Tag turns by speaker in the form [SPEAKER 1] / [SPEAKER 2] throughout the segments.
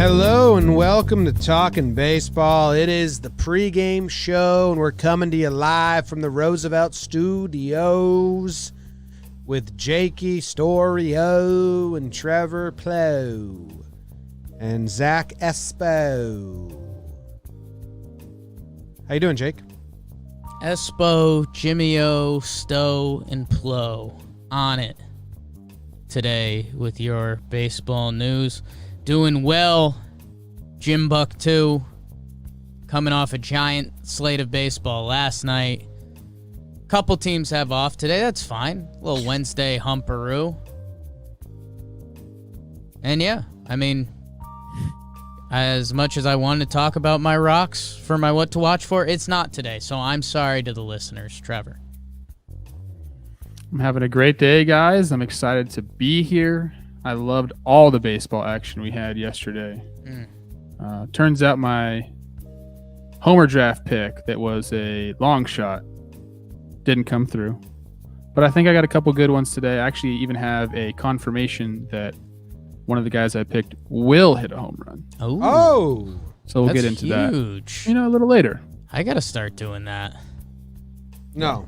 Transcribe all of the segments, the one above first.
[SPEAKER 1] Hello and welcome to Talkin Baseball. It is the pregame show, and we're coming to you live from the Roosevelt Studios with Jakey Storio and Trevor Plow and Zach Espo. How you doing, Jake?
[SPEAKER 2] Espo, Jimmy O, Stowe, and Plow on it today with your baseball news. Doing well, Jim Buck 2, coming off a giant slate of baseball last night. Couple teams have off today, that's fine. A little Wednesday humperoo. And yeah, I mean, as much as I wanted to talk about my rocks for my what to watch for, it's not today, so I'm sorry to the listeners. Trevor.
[SPEAKER 3] I'm having a great day, guys. I'm excited to be here. I loved all the baseball action we had yesterday. Turns out my homer draft pick that was a long shot didn't come through. But I think I got a couple good ones today. I actually even have a confirmation that one of the guys I picked will hit a home run.
[SPEAKER 1] Oh!
[SPEAKER 3] So we'll get into
[SPEAKER 2] huge.
[SPEAKER 3] that, a little later.
[SPEAKER 2] I got to start doing that.
[SPEAKER 1] No.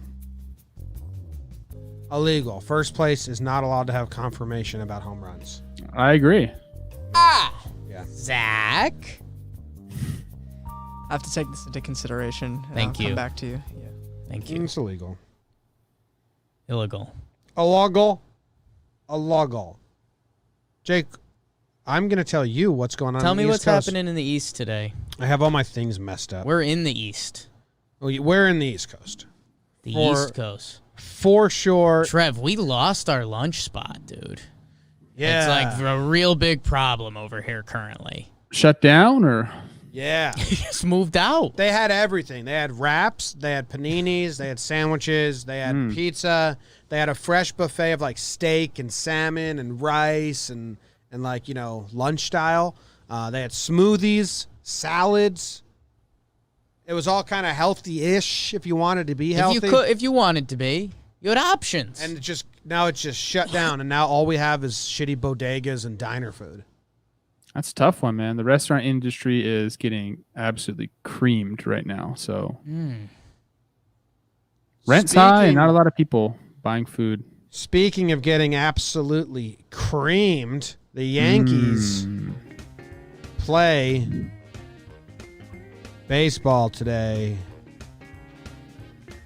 [SPEAKER 1] Illegal. First place is not allowed to have confirmation about home runs.
[SPEAKER 3] I agree.
[SPEAKER 1] Yeah.
[SPEAKER 2] Zach?
[SPEAKER 4] I have to take this into consideration. And
[SPEAKER 2] Thank
[SPEAKER 4] I'll
[SPEAKER 2] you.
[SPEAKER 4] come back to you. Yeah.
[SPEAKER 2] Thank you.
[SPEAKER 1] It's illegal.
[SPEAKER 2] Illegal.
[SPEAKER 1] Illegal. Jake, I'm going to tell you what's going on
[SPEAKER 2] Tell
[SPEAKER 1] in
[SPEAKER 2] me
[SPEAKER 1] the
[SPEAKER 2] what's
[SPEAKER 1] East Coast.
[SPEAKER 2] happening in the East today.
[SPEAKER 1] I have all my things messed up.
[SPEAKER 2] We're in the East.
[SPEAKER 1] We're in the East Coast.
[SPEAKER 2] The
[SPEAKER 1] For
[SPEAKER 2] East Coast.
[SPEAKER 1] For sure.
[SPEAKER 2] Trev, we lost our lunch spot, dude.
[SPEAKER 1] Yeah.
[SPEAKER 2] It's like a real big problem over here currently.
[SPEAKER 3] Shut down or?
[SPEAKER 1] Yeah.
[SPEAKER 2] He just moved out.
[SPEAKER 1] They had everything. They had wraps, they had paninis, they had sandwiches, they had pizza, they had a fresh buffet of like steak and salmon and rice and like, lunch style. They had smoothies, salads. It was all kind of healthy-ish if you wanted to be healthy.
[SPEAKER 2] If you wanted to be, you had options.
[SPEAKER 1] And now it's just shut down, and now all we have is shitty bodegas and diner food.
[SPEAKER 3] That's a tough one, man. The restaurant industry is getting absolutely creamed right now. So rent's high and not a lot of people buying food.
[SPEAKER 1] Speaking of getting absolutely creamed, the Yankees play baseball today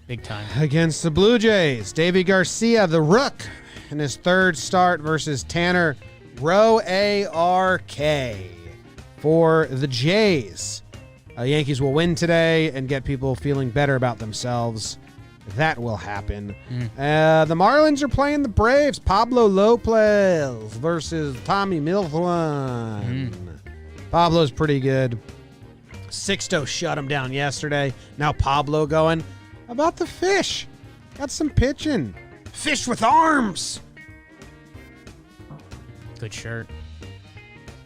[SPEAKER 2] Big time.
[SPEAKER 1] against the Blue Jays. Davy Garcia, the rook, in his third start versus Tanner Roark for the Jays. Yankees will win today and get people feeling better about themselves. That will happen. The Marlins are playing the Braves. Pablo Lopez versus Tommy Milton. Pablo's pretty good. Sixto shut him down yesterday. Now Pablo going. How about the fish? Got some pitching. Fish with arms.
[SPEAKER 2] Good shirt.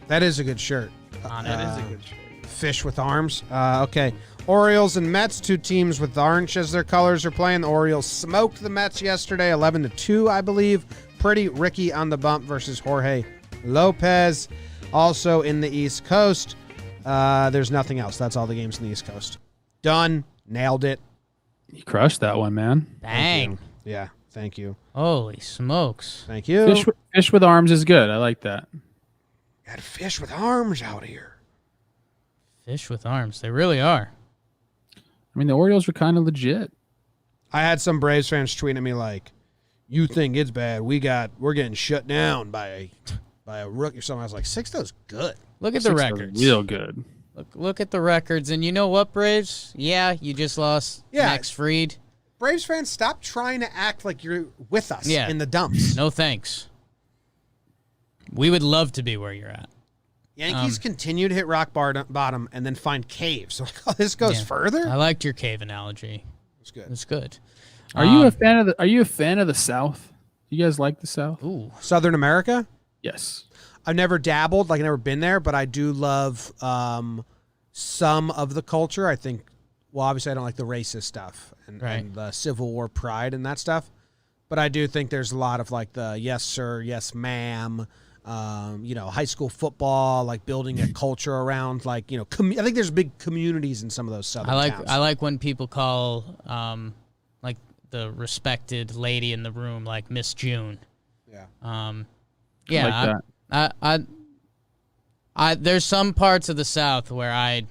[SPEAKER 1] That is a good shirt.
[SPEAKER 2] On
[SPEAKER 3] That
[SPEAKER 2] it.
[SPEAKER 3] is a good shirt.
[SPEAKER 1] Fish with arms. Okay. Orioles and Mets, two teams with orange as their colors, are playing. The Orioles smoked the Mets yesterday, 11-2, I believe. Pretty Ricky on the bump versus Jorge Lopez. Also in the East Coast, there's nothing else. That's all the games in the East Coast. Done. Nailed it.
[SPEAKER 3] You crushed that one, man.
[SPEAKER 2] Bang.
[SPEAKER 1] Yeah. Thank you.
[SPEAKER 2] Holy smokes.
[SPEAKER 1] Thank you.
[SPEAKER 3] Fish with arms is good. I like that.
[SPEAKER 1] Got a fish with arms out here.
[SPEAKER 2] Fish with arms. They really are.
[SPEAKER 3] I mean, the Orioles were kind of legit.
[SPEAKER 1] I had some Braves fans tweeting at me like, "You think it's bad? We're getting shut down by a rookie or something." I was like, Sixto's good.
[SPEAKER 2] Look at the
[SPEAKER 3] Sixers are
[SPEAKER 2] records.
[SPEAKER 3] real good.
[SPEAKER 2] Look at the records. And you know what, Braves? Yeah, you just lost Max Fried.
[SPEAKER 1] Braves fans, stop trying to act like you're with us
[SPEAKER 2] Yeah.
[SPEAKER 1] in the dumps.
[SPEAKER 2] No thanks. We would love to be where you're at.
[SPEAKER 1] Yankees continue to hit rock bottom and then find caves. So, oh, this goes
[SPEAKER 2] Yeah.
[SPEAKER 1] further?
[SPEAKER 2] I liked your cave analogy.
[SPEAKER 1] It's good.
[SPEAKER 2] It's good.
[SPEAKER 3] Are you a fan of the South? Do you guys like the South?
[SPEAKER 2] Ooh.
[SPEAKER 1] Southern America?
[SPEAKER 3] Yes.
[SPEAKER 1] I've never dabbled, like never been there, but I do love some of the culture. I think, well, obviously I don't like the racist stuff and the Civil War pride and that stuff. But I do think there's a lot of like the yes, sir, yes, ma'am, high school football, like building a culture around, like, I think there's big communities in some of those southern towns.
[SPEAKER 2] I like when people call like the respected lady in the room like Miss June.
[SPEAKER 1] Yeah.
[SPEAKER 2] Yeah. I there's some parts of the South where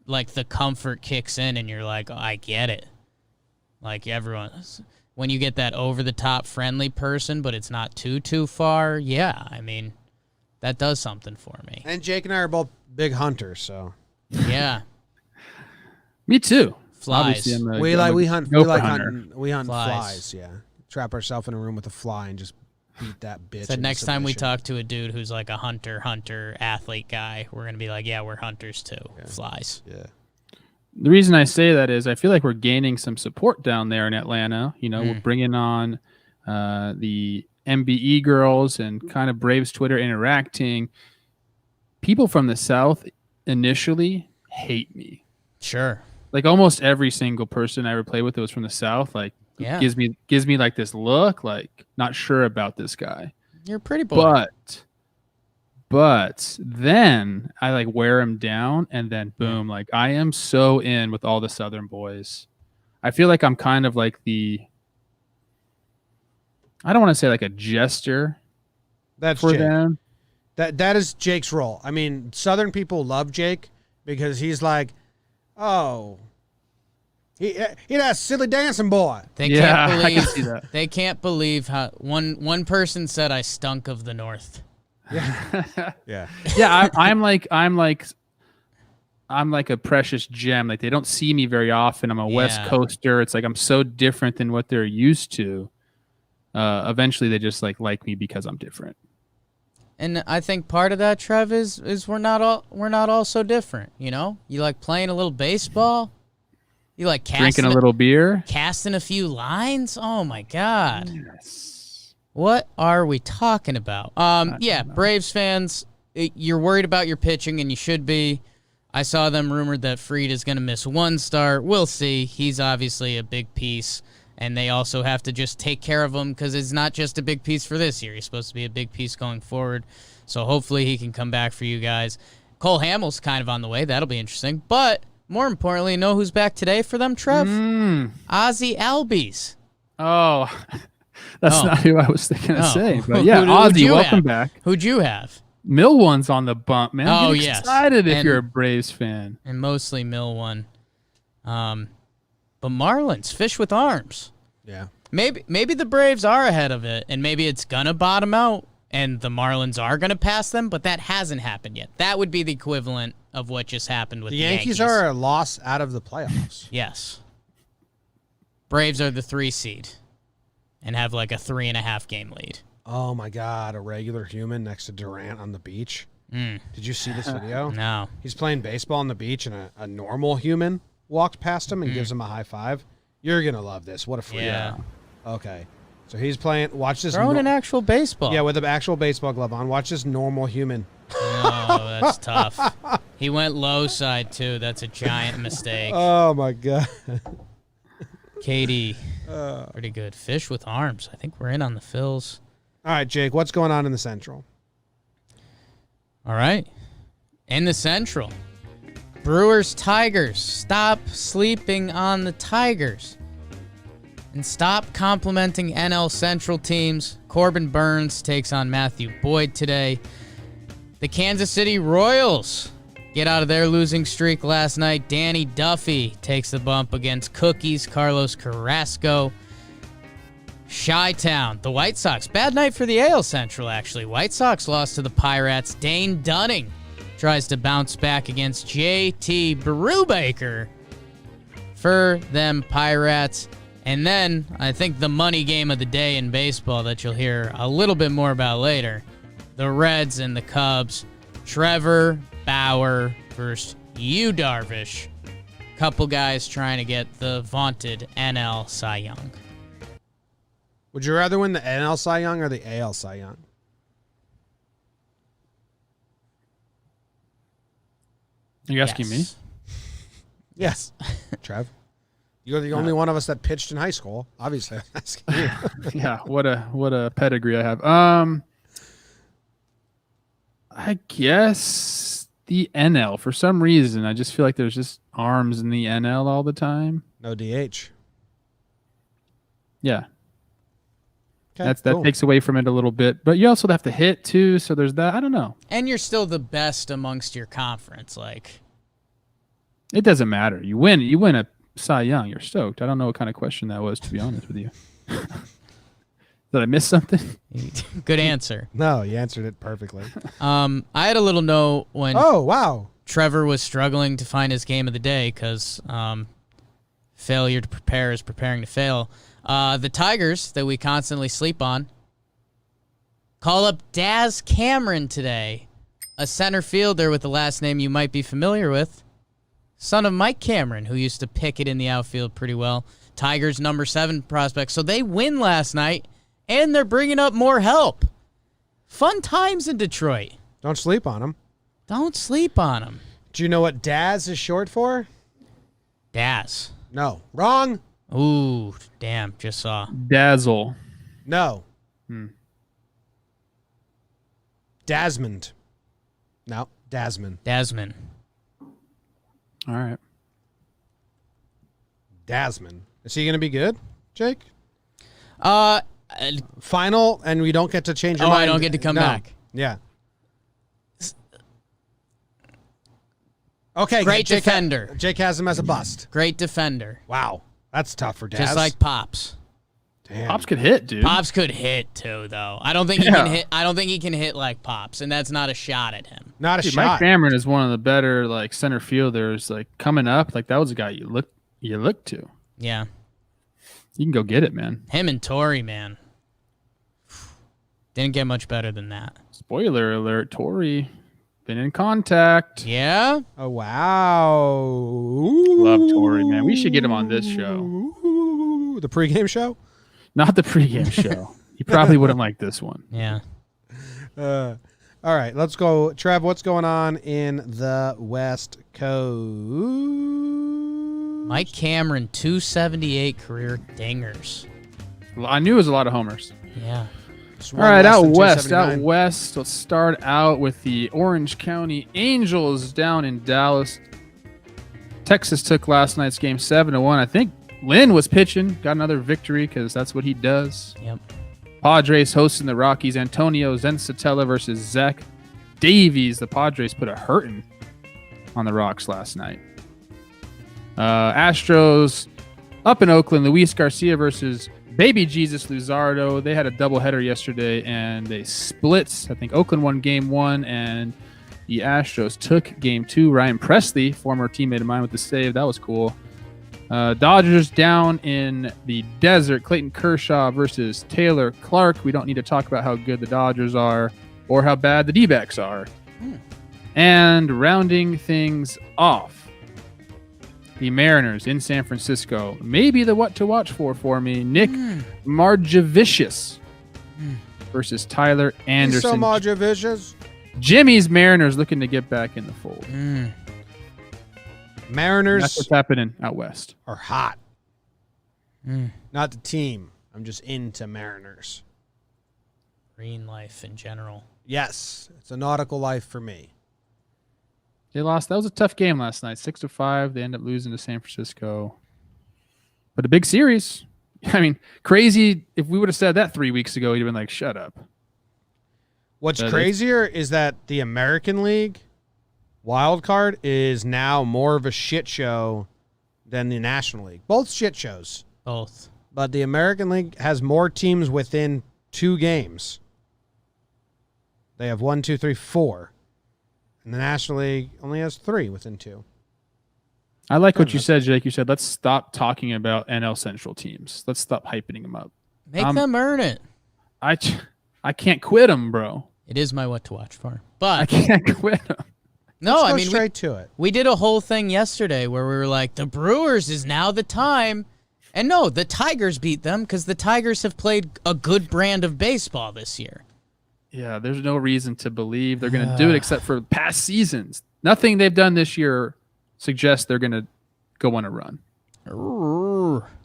[SPEAKER 2] the comfort kicks in and you're like, oh, I get it. Like when you get that over the top friendly person, but it's not too far. Yeah. I mean, that does something for me.
[SPEAKER 1] And Jake and I are both big hunters, so.
[SPEAKER 2] Yeah.
[SPEAKER 3] Me too.
[SPEAKER 2] Flies.
[SPEAKER 1] We hunt flies. Yeah. Trap ourselves in a room with a fly and just beat that bitch.
[SPEAKER 2] So next time we talk to a dude who's like a hunter athlete guy, we're gonna be like, yeah, we're hunters too. Yeah. Flies.
[SPEAKER 1] Yeah.
[SPEAKER 3] The reason I say that is I feel like we're gaining some support down there in Atlanta. We're bringing on the MBE girls and kind of Braves Twitter interacting. People from the South initially hate me.
[SPEAKER 2] Sure.
[SPEAKER 3] Like almost every single person I ever played with that was from the South, like gives me like this look, like not sure about this guy.
[SPEAKER 2] You're a pretty boy.
[SPEAKER 3] But then I like wear him down and then boom, like I am so in with all the Southern boys. I feel like I'm kind of like I don't want to say like a jester.
[SPEAKER 1] That's
[SPEAKER 3] for
[SPEAKER 1] Jake.
[SPEAKER 3] Them.
[SPEAKER 1] That is Jake's role. I mean, Southern people love Jake because he's like, oh, he that silly dancing boy.
[SPEAKER 2] They can't believe,
[SPEAKER 3] I can see that.
[SPEAKER 2] They can't believe how one person said I stunk of the North.
[SPEAKER 1] Yeah.
[SPEAKER 3] Yeah, I'm like a precious gem. Like they don't see me very often. I'm a West Coaster. It's like I'm so different than what they're used to. Eventually they just like me because I'm different.
[SPEAKER 2] And I think part of that, Trev, is we're not all so different. You like playing a little baseball. You like
[SPEAKER 3] drinking a little beer,
[SPEAKER 2] casting a few lines. Oh my God.
[SPEAKER 3] Yes.
[SPEAKER 2] What are we talking about? Braves fans, you're worried about your pitching, and you should be. I saw them rumored that Fried is going to miss one start. We'll see. He's obviously a big piece, and they also have to just take care of him because it's not just a big piece for this year. He's supposed to be a big piece going forward, so hopefully he can come back for you guys. Cole Hamels kind of on the way. That'll be interesting. But more importantly, know who's back today for them, Trev? Ozzie Albies.
[SPEAKER 3] Oh, that's not who I was thinking of saying. But yeah, Ozzie, welcome back.
[SPEAKER 2] Who'd you have?
[SPEAKER 3] Mill One's on the bump, man.
[SPEAKER 2] Oh,
[SPEAKER 3] Get excited if you're a Braves fan.
[SPEAKER 2] And mostly Mill One. But Marlins, fish with arms.
[SPEAKER 1] Yeah.
[SPEAKER 2] Maybe the Braves are ahead of it, and maybe it's going to bottom out, and the Marlins are going to pass them, but that hasn't happened yet. That would be the equivalent of what just happened with the Yankees.
[SPEAKER 1] The Yankees are a loss out of the playoffs.
[SPEAKER 2] Yes. Braves are the 3 seed and have like a 3.5 game lead.
[SPEAKER 1] Oh, my God. A regular human next to Durant on the beach. Did you see this video?
[SPEAKER 2] No.
[SPEAKER 1] He's playing baseball on the beach, and a normal human walked past him and gives him a high five. You're going to love this. What a freak.
[SPEAKER 2] Yeah.
[SPEAKER 1] Okay. So he's playing. Watch this.
[SPEAKER 2] Throwing an actual baseball.
[SPEAKER 1] Yeah, with an actual baseball glove on. Watch this normal human.
[SPEAKER 2] Oh, that's tough. He went low side, too. That's a giant mistake.
[SPEAKER 1] Oh, my God.
[SPEAKER 2] Katie, pretty good. Fish with arms. I think we're in on the Phils.
[SPEAKER 1] All right, Jake, what's going on in the Central?
[SPEAKER 2] All right. In the Central, Brewers, Tigers. Stop sleeping on the Tigers. And stop complimenting NL Central teams. Corbin Burns takes on Matthew Boyd today. The Kansas City Royals get out of their losing streak last night. Danny Duffy takes the bump against Cookies Carlos Carrasco. Chi-Town, the White Sox. Bad night for the AL Central, actually. White Sox lost to the Pirates. Dane Dunning tries to bounce back against JT Brubaker for them Pirates. And then, I think the money game of the day in baseball that you'll hear a little bit more about later, the Reds and the Cubs. Trevor Bauer versus Yu Darvish. Couple guys trying to get the vaunted NL Cy Young.
[SPEAKER 1] Would you rather win the NL Cy Young or the AL Cy Young?
[SPEAKER 3] Are you asking me?
[SPEAKER 1] Yes. Trev? You're the only one of us that pitched in high school. Obviously, I'm asking you.
[SPEAKER 3] Yeah, what a pedigree I have. I guess the NL. For some reason, I just feel like there's just arms in the NL all the time.
[SPEAKER 1] No DH.
[SPEAKER 3] Yeah.
[SPEAKER 1] Okay,
[SPEAKER 3] That
[SPEAKER 1] cool.
[SPEAKER 3] takes away from it a little bit. But you also have to hit, too, so there's that. I don't know.
[SPEAKER 2] And you're still the best amongst your conference. Like,
[SPEAKER 3] It doesn't matter. You win a Cy Young. You're stoked. I don't know what kind of question that was, to be honest with you. Did I miss something?
[SPEAKER 2] good answer.
[SPEAKER 1] No, you answered it perfectly.
[SPEAKER 2] I had a little note when
[SPEAKER 1] Oh, wow.
[SPEAKER 2] Trevor was struggling to find his game of the day because failure to prepare is preparing to fail. The Tigers that we constantly sleep on call up Daz Cameron today, a center fielder with the last name you might be familiar with, son of Mike Cameron, who used to pick it in the outfield pretty well. Tigers number 7 prospect. So they win last night, and they're bringing up more help. Fun times in Detroit.
[SPEAKER 1] Don't sleep on him.
[SPEAKER 2] Don't sleep on them.
[SPEAKER 1] Do you know what Daz is short for?
[SPEAKER 2] Daz.
[SPEAKER 1] No. Wrong.
[SPEAKER 2] Ooh, damn, just saw.
[SPEAKER 3] Dazzle.
[SPEAKER 1] No. Dasmond. No, Dasmond.
[SPEAKER 2] Dasman.
[SPEAKER 3] All right.
[SPEAKER 1] Dasmond. Is he going to be good, Jake?
[SPEAKER 2] Uh,
[SPEAKER 1] Final, and we don't get to change your mind.
[SPEAKER 2] I don't get to come
[SPEAKER 1] No.
[SPEAKER 2] back.
[SPEAKER 1] Yeah. Okay.
[SPEAKER 2] Great
[SPEAKER 1] Jake
[SPEAKER 2] defender.
[SPEAKER 1] Jake has him as a bust.
[SPEAKER 2] Great defender.
[SPEAKER 1] Wow. That's tough for Daz.
[SPEAKER 2] Just like Pops.
[SPEAKER 1] Damn.
[SPEAKER 3] Pops could hit, dude.
[SPEAKER 2] Pops could hit too, though. I don't think he can hit. I don't think he can hit like Pops, and that's not a shot at him.
[SPEAKER 1] Not a
[SPEAKER 3] Dude,
[SPEAKER 1] shot.
[SPEAKER 3] Mike Cameron is one of the better like center fielders. Like coming up, like that was a guy you look to.
[SPEAKER 2] Yeah,
[SPEAKER 3] You can go get it, man.
[SPEAKER 2] him and Torrey, man, didn't get much better than that.
[SPEAKER 3] Spoiler alert: Torrey been in contact.
[SPEAKER 2] Yeah,
[SPEAKER 1] Oh, wow.
[SPEAKER 3] Love Torrey, man. We should get him on this show.
[SPEAKER 1] Ooh, the pregame show?
[SPEAKER 3] Not the pregame show. He probably wouldn't like this one.
[SPEAKER 2] yeah.
[SPEAKER 1] All right, let's go. Trev, what's going on in the West Coast?
[SPEAKER 2] Mike Cameron, 278 career dingers.
[SPEAKER 3] I knew it was a lot of homers.
[SPEAKER 2] Yeah.
[SPEAKER 1] Just
[SPEAKER 3] All
[SPEAKER 1] one
[SPEAKER 3] right,
[SPEAKER 1] less
[SPEAKER 3] out
[SPEAKER 1] than
[SPEAKER 3] west.
[SPEAKER 1] 279.
[SPEAKER 3] Let's start out with the Orange County Angels down in Dallas. Texas took last night's game 7-1. I think Lynn was pitching, got another victory because that's what he does.
[SPEAKER 2] Yep.
[SPEAKER 3] Padres hosting the Rockies. Antonio Zensatella versus Zach Davies. The Padres put a hurting on the Rocks last night. Astros up in Oakland. Luis Garcia versus Baby Jesus Luzardo. They had a doubleheader yesterday, and they split. I think Oakland won game 1, and the Astros took game 2. Ryan Presley, former teammate of mine with the save. That was cool. Dodgers down in the desert. Clayton Kershaw versus Taylor Clark. We don't need to talk about how good the Dodgers are or how bad the D-backs are. And rounding things off, the Mariners in San Francisco. Maybe the what to watch for me. Nick Margevicius versus Tyler
[SPEAKER 1] He's
[SPEAKER 3] Anderson.
[SPEAKER 1] so Marjavicious.
[SPEAKER 3] Jimmy's Mariners looking to get back in the fold.
[SPEAKER 1] Mariners
[SPEAKER 3] That's what's happening out west.
[SPEAKER 1] are hot. Not the team. I'm just into Mariners.
[SPEAKER 2] Green life in general.
[SPEAKER 1] Yes, it's a nautical life for me.
[SPEAKER 3] They lost. That was a tough game last night. 6-5. They end up losing to San Francisco. But a big series. I mean, crazy. If we would have said that 3 weeks ago, he'd have been like, shut up.
[SPEAKER 1] What's
[SPEAKER 3] But
[SPEAKER 1] crazier is that the American League wild card is now more of a shit show than the National League. Both shit shows.
[SPEAKER 2] Both.
[SPEAKER 1] But the American League has more teams within 2 games. They have 1, 2, 3, 4. And the National League only has 3 within 2.
[SPEAKER 3] I like what you said, Jake. You said, let's stop talking about NL Central teams. Let's stop hyping them up.
[SPEAKER 2] Make them earn it.
[SPEAKER 3] I can't quit them, bro.
[SPEAKER 2] It is my what to watch for.
[SPEAKER 3] I
[SPEAKER 2] But
[SPEAKER 3] can't quit them.
[SPEAKER 2] no,
[SPEAKER 1] Let's
[SPEAKER 2] I
[SPEAKER 1] go
[SPEAKER 2] mean,
[SPEAKER 1] straight to it.
[SPEAKER 2] we did a whole thing yesterday where we were like, the Brewers is now the time. And no, the Tigers beat them because the Tigers have played a good brand of baseball this year.
[SPEAKER 3] Yeah, there's no reason to believe they're going to do it except for past seasons. Nothing they've done this year suggests they're going to go on a run.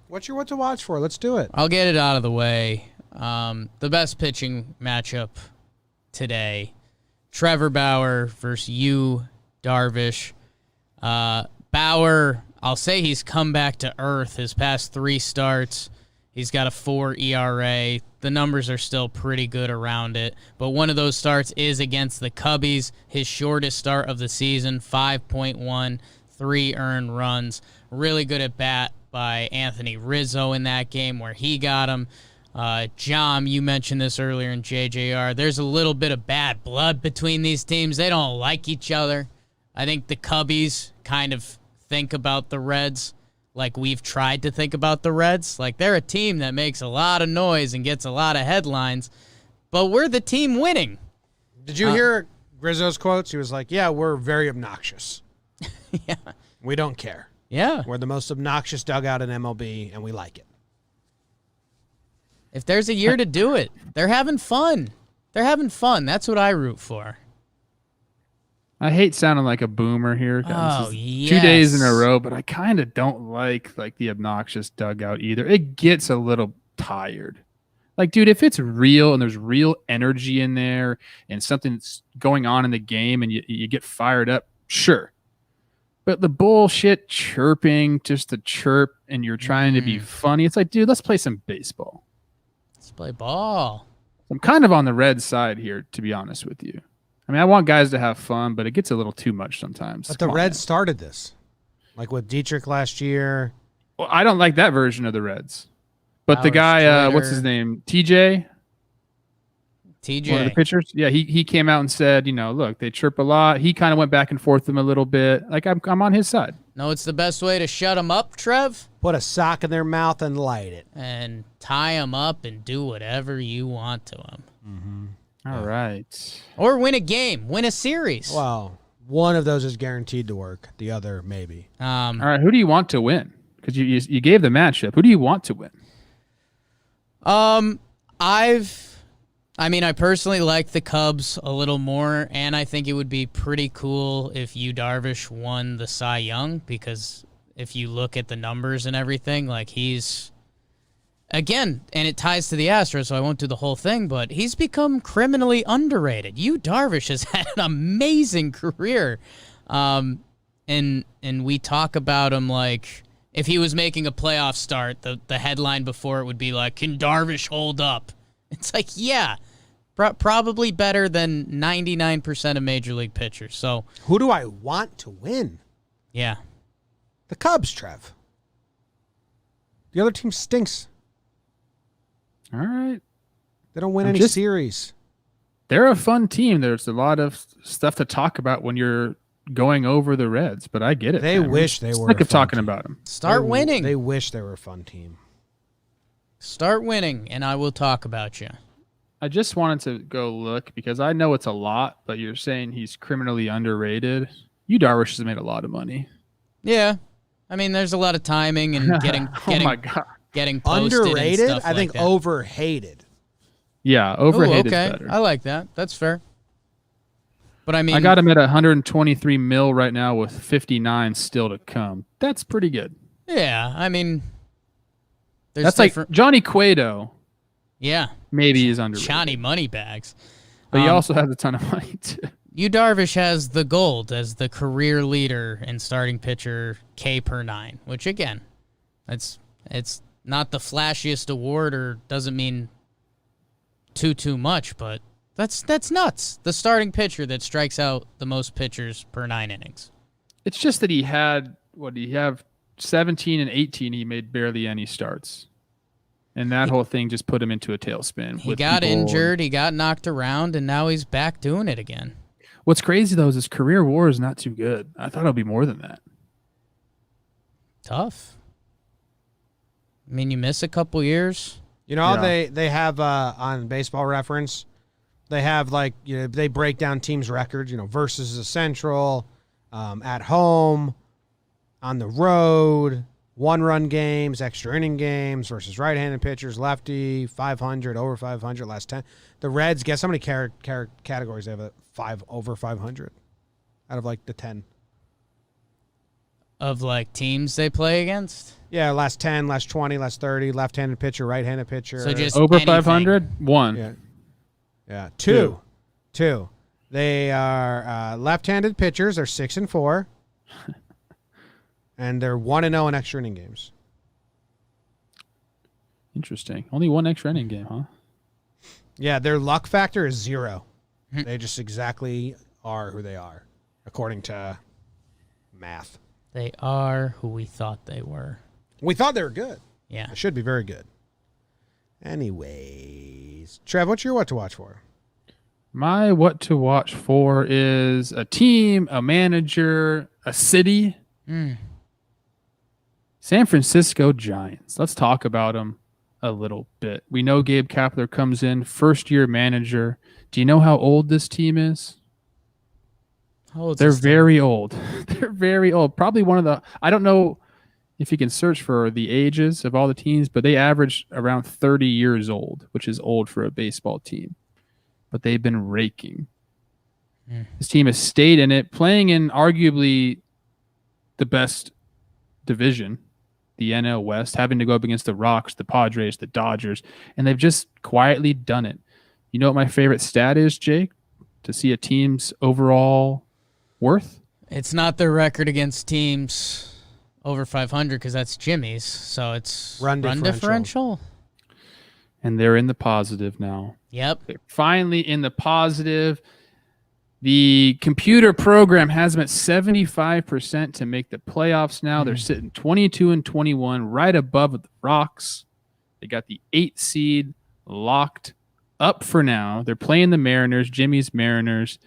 [SPEAKER 1] What's your what to watch for? Let's do it.
[SPEAKER 2] I'll get it out of the way. The best pitching matchup today, Trevor Bauer versus you, Darvish. Bauer, I'll say he's come back to earth his past 3 starts. He's got a 4 ERA. The numbers are still pretty good around it. But one of those starts is against the Cubbies, his shortest start of the season, 5.1, 3 earned runs. Really good at bat by Anthony Rizzo in that game where he got him. Jom, you mentioned this earlier in JJR. There's a little bit of bad blood between these teams. They don't like each other. I think the Cubbies kind of think about the Reds like we've tried to think about the Reds. Like, they're a team that makes a lot of noise and gets a lot of headlines, but we're the team winning.
[SPEAKER 1] Did you hear Rizzo's quotes? He was like, yeah, we're very obnoxious.
[SPEAKER 2] Yeah.
[SPEAKER 1] We don't care.
[SPEAKER 2] Yeah.
[SPEAKER 1] We're the most obnoxious dugout in MLB, and we like it.
[SPEAKER 2] If there's a year to do it, they're having fun. They're having fun. That's what I root for.
[SPEAKER 3] I hate sounding like a boomer here.
[SPEAKER 2] Oh,
[SPEAKER 3] This is
[SPEAKER 2] yes.
[SPEAKER 3] 2 days in a row, but I kind of don't like the obnoxious dugout either. It gets a little tired. Like, dude, if it's real and there's real energy in there and something's going on in the game and you get fired up, sure. But the bullshit chirping, just the chirp, and you're trying to be funny, it's like, dude, let's play some baseball.
[SPEAKER 2] Let's play ball.
[SPEAKER 3] I'm kind of on the Reds side here, to be honest with you. I mean, I want guys to have fun, but it gets a little too much sometimes.
[SPEAKER 1] But the Reds started this. Like with Dietrich last year.
[SPEAKER 3] Well, I don't like that version of the Reds. But the guy, what's his name? TJ?
[SPEAKER 2] TJ.
[SPEAKER 3] One of the pitchers? Yeah, he came out and said, look, they chirp a lot. He kind of went back and forth with them a little bit. Like, I'm on his side.
[SPEAKER 2] No, it's the best way to shut them up, Trev.
[SPEAKER 1] Put a sock in their mouth and light it.
[SPEAKER 2] And tie them up and do whatever you want to them.
[SPEAKER 1] Mm-hmm.
[SPEAKER 3] All right.
[SPEAKER 2] Or win a game. Win a series.
[SPEAKER 1] Well, one of those is guaranteed to work. The other, maybe.
[SPEAKER 3] All right, who do you want to win? Because you gave the matchup. Who do you want to win?
[SPEAKER 2] I personally like the Cubs a little more, and I think it would be pretty cool if Yu Darvish won the Cy Young, because if you look at the numbers and everything, like he's, again, and it ties to the Astros, so I won't do the whole thing, but he's become criminally underrated. Yu Darvish has had an amazing career, and we talk about him like if he was making a playoff start, the headline before it would be like, can Darvish hold up? It's like, yeah, probably better than 99% of major league pitchers. So
[SPEAKER 1] who do I want to win?
[SPEAKER 2] Yeah.
[SPEAKER 1] The Cubs, Trev. The other team stinks.
[SPEAKER 3] All right.
[SPEAKER 1] They don't win any series.
[SPEAKER 3] They're a fun team. There's a lot of stuff to talk about when you're going over the Reds, but I get it.
[SPEAKER 1] They wish they were. Sick
[SPEAKER 3] of talking about them.
[SPEAKER 2] Start winning.
[SPEAKER 1] They wish they were a fun team.
[SPEAKER 2] Start winning, and I will talk about you.
[SPEAKER 3] I just wanted to go look because I know it's a lot, but you're saying he's criminally underrated. Yu Darvish has made a lot of money.
[SPEAKER 2] Yeah. I mean, there's a lot of timing and getting
[SPEAKER 3] my God.
[SPEAKER 2] Getting posted
[SPEAKER 1] underrated,
[SPEAKER 2] and stuff
[SPEAKER 1] I think
[SPEAKER 2] like that.
[SPEAKER 1] Overhated.
[SPEAKER 3] Yeah, overhated
[SPEAKER 2] okay.
[SPEAKER 3] is better.
[SPEAKER 2] I like that. That's fair. But I mean,
[SPEAKER 3] I got him at 123 mil right now with 59 still to come. That's pretty good.
[SPEAKER 2] Yeah, I mean,
[SPEAKER 3] that's like Johnny Cueto.
[SPEAKER 2] Yeah,
[SPEAKER 3] maybe he's underrated.
[SPEAKER 2] Johnny Moneybags,
[SPEAKER 3] but he also has a ton of money too.
[SPEAKER 2] Yu Darvish has the gold as the career leader in starting pitcher K per 9, which again, it's not the flashiest award or doesn't mean too much, but that's nuts. The starting pitcher that strikes out the most pitchers per 9 innings.
[SPEAKER 3] It's just that he had 17 and 18. He made barely any starts, and that whole thing just put him into a tailspin.
[SPEAKER 2] He got injured, he got knocked around, and now he's back doing it again.
[SPEAKER 3] What's crazy though is his career WAR is not too good. I thought it'd be more than that.
[SPEAKER 2] Tough. I mean, you miss a couple years.
[SPEAKER 1] You know, they have on Baseball Reference, they have they break down teams' records, versus the Central, at home, on the road, 1-run games, extra inning games versus right-handed pitchers, lefty, 500, over 500, last 10. The Reds, guess how many categories they have? 5 over 500 out of the 10.
[SPEAKER 2] Of teams they play against?
[SPEAKER 1] Yeah, last 10, last 20, last 30, left-handed pitcher, right-handed pitcher.
[SPEAKER 2] So just
[SPEAKER 3] over
[SPEAKER 2] anything.
[SPEAKER 3] 500? 1.
[SPEAKER 1] Yeah. Two. They are left-handed pitchers. They're 6-4, and they're 1-0 in extra inning games.
[SPEAKER 3] Interesting. Only one extra inning game, huh?
[SPEAKER 1] Yeah, their luck factor is 0. They just exactly are who they are, according to math.
[SPEAKER 2] They are who we thought they were.
[SPEAKER 1] We thought they were good.
[SPEAKER 2] Yeah.
[SPEAKER 1] They should be very good. Anyways, Trev, what's your what to watch for?
[SPEAKER 3] My what to watch for is a team, a manager, a city. San Francisco Giants. Let's talk about them a little bit. We know Gabe Kapler comes in, first-year manager. Do you know how old this team is?
[SPEAKER 2] How old is
[SPEAKER 3] They're
[SPEAKER 2] this team?
[SPEAKER 3] very old. They're very old. Probably one of the – I don't know if you can search for the ages of all the teams, but they average around 30 years old, which is old for a baseball team. But they've been raking. This team has stayed in it, playing in arguably the best division, the NL West, having to go up against the Rocks, the Padres, the Dodgers, and they've just quietly done it. You know what my favorite stat is, Jake? To see a team's overall worth?
[SPEAKER 2] It's not their record against teams over 500 because that's Jimmy's. So it's
[SPEAKER 1] Run differential.
[SPEAKER 3] And they're in the positive now.
[SPEAKER 2] Yep.
[SPEAKER 3] They're finally in the positive. The computer program has them at 75% to make the playoffs now. They're sitting 22-21, right above the Rocks. They got the 8 seed locked up for now. They're playing the Mariners, Jimmy's Mariners,